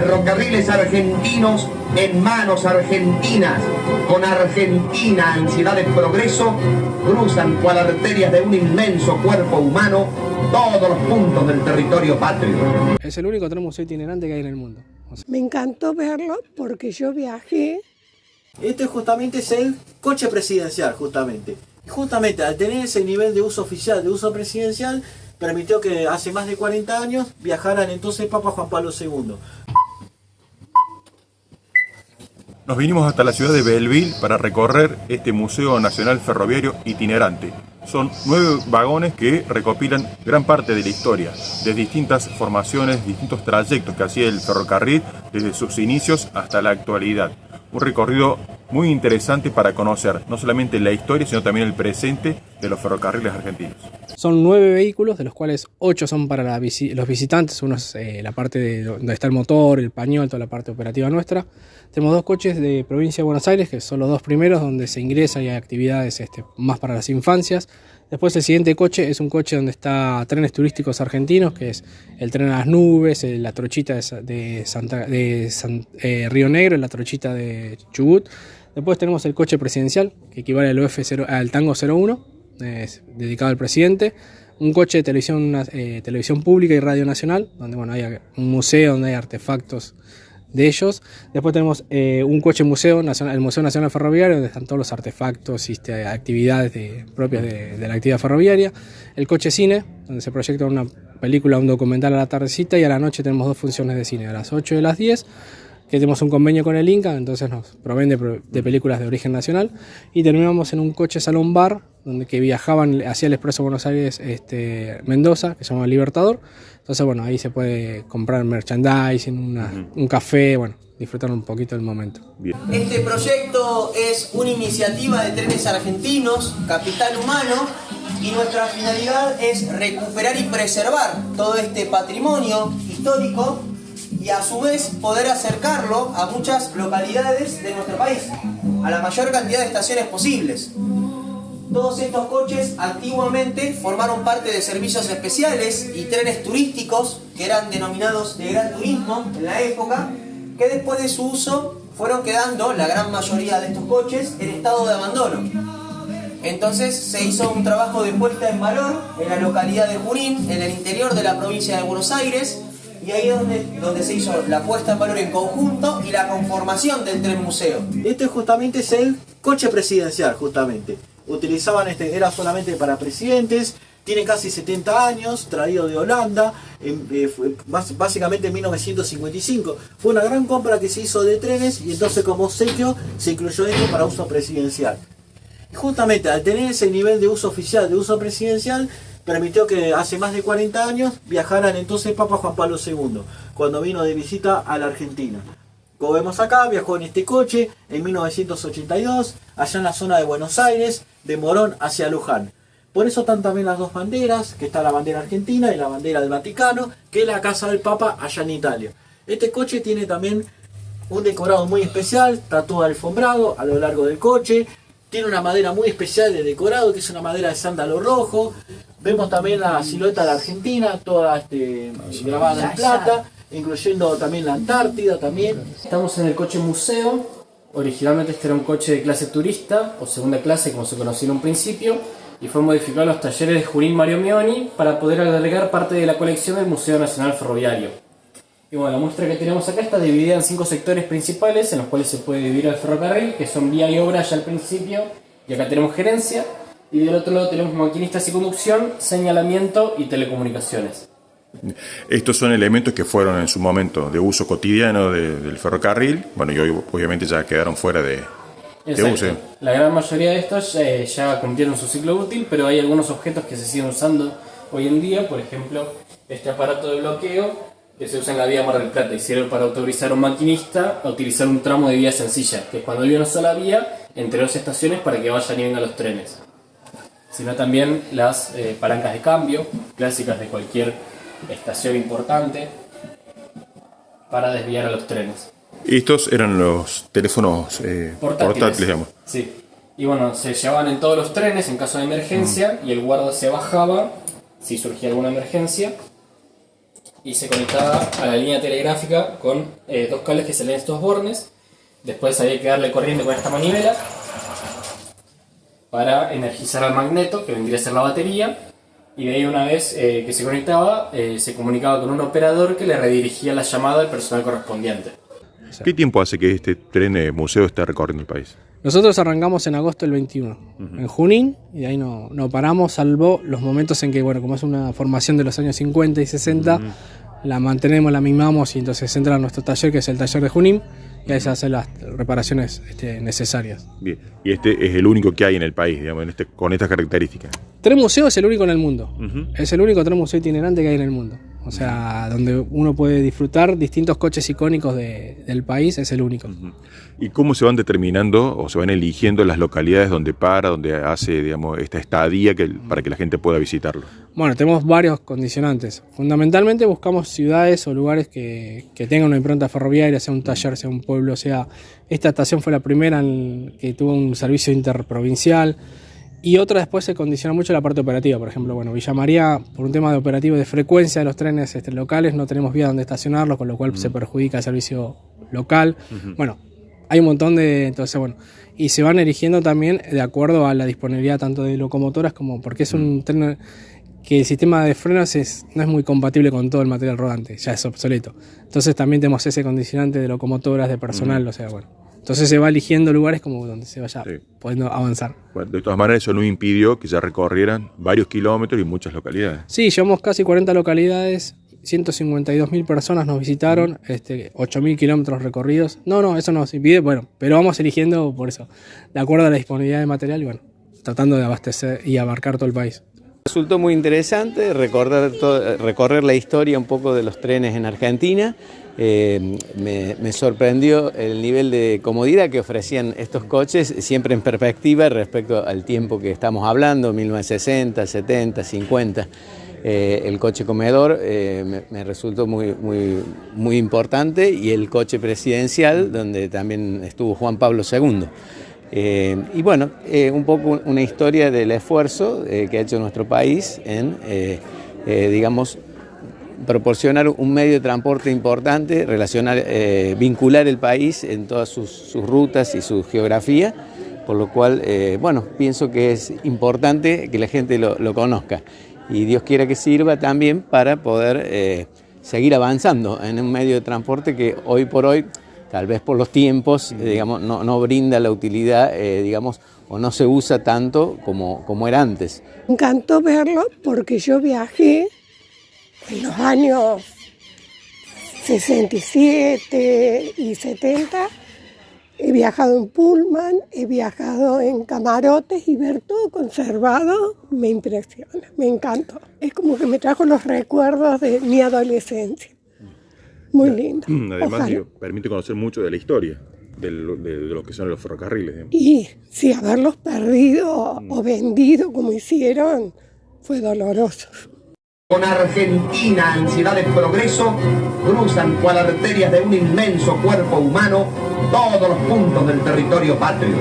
Ferrocarriles argentinos en manos argentinas, con Argentina, ansiedad de progreso, cruzan cual arterias de un inmenso cuerpo humano todos los puntos del territorio patrio. Es el único tren museo itinerante que hay en el mundo. Me encantó verlo porque yo viajé. Este justamente es el coche presidencial, justamente. Justamente al tener ese nivel de uso oficial, de uso presidencial, permitió que hace más de 40 años viajaran entonces Papa Juan Pablo II. Nos vinimos hasta la ciudad de Belleville para recorrer este Museo Nacional Ferroviario itinerante. Son 9 vagones que recopilan gran parte de la historia, de distintas formaciones, distintos trayectos que hacía el ferrocarril desde sus inicios hasta la actualidad. Un recorrido muy interesante para conocer no solamente la historia, sino también el presente de los ferrocarriles argentinos. Son 9 vehículos, de los cuales 8 son para los visitantes. Uno es la parte donde está el motor, el pañol, toda la parte operativa nuestra. Tenemos 2 coches de provincia de Buenos Aires, que son los 2 primeros, donde se ingresa y hay actividades más para las infancias. Después el siguiente coche es un coche donde está trenes turísticos argentinos, que es el tren a las nubes, la trochita de Río Negro, la trochita de Chubut. Después tenemos el coche presidencial, que equivale al Tango 01, dedicado al presidente. Un coche de televisión pública y radio nacional, donde hay un museo donde hay artefactos de ellos. Después tenemos un coche museo nacional, el Museo Nacional Ferroviario, donde están todos los artefactos y actividades propias de la actividad ferroviaria. El coche cine, donde se proyecta una película, un documental a la tardecita, y a la noche tenemos 2 funciones de cine, a las 8 y a las 10, que tenemos un convenio con el Inca, entonces nos proveen de películas de origen nacional. Y terminamos en un coche salón bar, que viajaban hacia el Expreso Buenos Aires Mendoza, que se llama Libertador. Entonces ahí se puede comprar merchandising, un café, disfrutar un poquito del momento. Bien. Este proyecto es una iniciativa de Trenes Argentinos, Capital Humano, y nuestra finalidad es recuperar y preservar todo este patrimonio histórico y a su vez poder acercarlo a muchas localidades de nuestro país, a la mayor cantidad de estaciones posibles. Todos estos coches antiguamente formaron parte de servicios especiales y trenes turísticos que eran denominados de gran turismo en la época, que después de su uso fueron quedando, la gran mayoría de estos coches, en estado de abandono. Entonces se hizo un trabajo de puesta en valor en la localidad de Junín, en el interior de la provincia de Buenos Aires, y ahí es donde se hizo la puesta en valor en conjunto y la conformación del tren museo. Este justamente es el coche presidencial, justamente. Utilizaban era solamente para presidentes, tiene casi 70 años, traído de Holanda, básicamente en 1955. Fue una gran compra que se hizo de trenes y entonces como obsequio se incluyó esto para uso presidencial. Y justamente al tener ese nivel de uso oficial, de uso presidencial, permitió que hace más de 40 años viajaran entonces Papa Juan Pablo II, cuando vino de visita a la Argentina. Como vemos acá, viajó en este coche en 1982, allá en la zona de Buenos Aires, de Morón hacia Luján. Por eso están también las 2 banderas, que está la bandera argentina y la bandera del Vaticano, que es la casa del Papa allá en Italia. Este coche tiene también un decorado muy especial, está todo alfombrado a lo largo del coche, tiene una madera muy especial de decorado, que es una madera de sándalo rojo. Vemos también la silueta de la Argentina, toda grabada en plata, incluyendo también la Antártida también. Estamos en el coche museo. Originalmente este era un coche de clase turista o segunda clase, como se conocía en un principio, y fue modificado en los talleres de Junín Mario Mioni para poder albergar parte de la colección del Museo Nacional Ferroviario. Y la muestra que tenemos acá está dividida en 5 sectores principales en los cuales se puede dividir el ferrocarril, que son vía y obra ya al principio, y acá tenemos gerencia, y del otro lado tenemos maquinistas y conducción, señalamiento y telecomunicaciones. Estos son elementos que fueron en su momento de uso cotidiano del ferrocarril, y hoy obviamente ya quedaron fuera de uso. La gran mayoría de estos ya cumplieron su ciclo útil, pero hay algunos objetos que se siguen usando hoy en día, por ejemplo, este aparato de bloqueo que se usa en la vía Mar del Plata y sirve para autorizar a un maquinista a utilizar un tramo de vía sencilla, que es cuando hay una sola vía entre 2 estaciones para que vayan y vengan los trenes. Sino también las palancas de cambio, clásicas de cualquier estación importante, para desviar a los trenes. Estos eran los teléfonos portátiles, digamos. Sí. Y se llevaban en todos los trenes en caso de emergencia, y el guarda se bajaba si surgía alguna emergencia y se conectaba a la línea telegráfica con dos cables que salían de estos bornes. Después había que darle corriente con esta manivela para energizar al magneto, que vendría a ser la batería, y de ahí una vez que se conectaba, se comunicaba con un operador que le redirigía la llamada al personal correspondiente. ¿Qué tiempo hace que este tren museo esté recorriendo el país? Nosotros arrancamos en agosto del 21, en Junín, y de ahí no paramos, salvo los momentos en que, bueno, como es una formación de los años 50 y 60, la mantenemos, la mimamos, y entonces entra a nuestro taller, que es el taller de Junín, y ahí se hacen las reparaciones necesarias. Bien, y este es el único que hay en el país, digamos, con estas características. Tren museo es el único en el mundo, es el único tren museo itinerante que hay en el mundo. O sea, donde uno puede disfrutar distintos coches icónicos del país, es el único. ¿Y cómo se van determinando o se van eligiendo las localidades donde para, donde hace, digamos, esta estadía para que la gente pueda visitarlo? Bueno, tenemos varios condicionantes. Fundamentalmente buscamos ciudades o lugares que tengan una impronta ferroviaria, sea un taller, sea un pueblo, sea... Esta estación fue la primera que tuvo un servicio interprovincial. Y otra después se condiciona mucho la parte operativa. Por ejemplo, bueno, Villa María, por un tema de operativo de frecuencia de los trenes locales, no tenemos vía donde estacionarlos, con lo cual se perjudica el servicio local. Bueno, hay un montón de... Entonces, bueno, y se van erigiendo también de acuerdo a la disponibilidad tanto de locomotoras como... Porque es un tren que el sistema de frenos no es muy compatible con todo el material rodante, ya es obsoleto. Entonces también tenemos ese condicionante de locomotoras, de personal, o sea, bueno... Entonces se va eligiendo lugares como donde se vaya pudiendo avanzar. Bueno, de todas maneras, eso no impidió que ya recorrieran varios kilómetros y muchas localidades. Sí, llevamos casi 40 localidades, 152.000 personas nos visitaron, 8.000 kilómetros recorridos. No, eso no se impide, bueno, pero vamos eligiendo por eso, de acuerdo a la disponibilidad de material y bueno, tratando de abastecer y abarcar todo el país. Resultó muy interesante recorrer la historia un poco de los trenes en Argentina. Me sorprendió el nivel de comodidad que ofrecían estos coches, siempre en perspectiva respecto al tiempo que estamos hablando, 1960, 70, 50. El coche comedor me resultó muy importante, y el coche presidencial, donde también estuvo Juan Pablo II. Y bueno, un poco una historia del esfuerzo que ha hecho nuestro país en, digamos, proporcionar un medio de transporte importante, vincular el país en todas sus rutas y su geografía, por lo cual, bueno, pienso que es importante que la gente lo conozca, y Dios quiera que sirva también para poder seguir avanzando en un medio de transporte que hoy por hoy, tal vez por los tiempos, digamos, no brinda la utilidad, digamos, o no se usa tanto como era antes. Me encantó verlo porque yo viajé en los años 67 y 70. He viajado en pullman, he viajado en camarotes, y ver todo conservado me impresiona, me encantó. Es como que me trajo los recuerdos de mi adolescencia. Muy lindo. Además, permite conocer mucho de la historia de lo que son los ferrocarriles. Digamos. Y sí, haberlos perdido o vendido como hicieron fue doloroso. Con Argentina, ansiedad de progreso, cruzan cual arterias de un inmenso cuerpo humano todos los puntos del territorio patrio.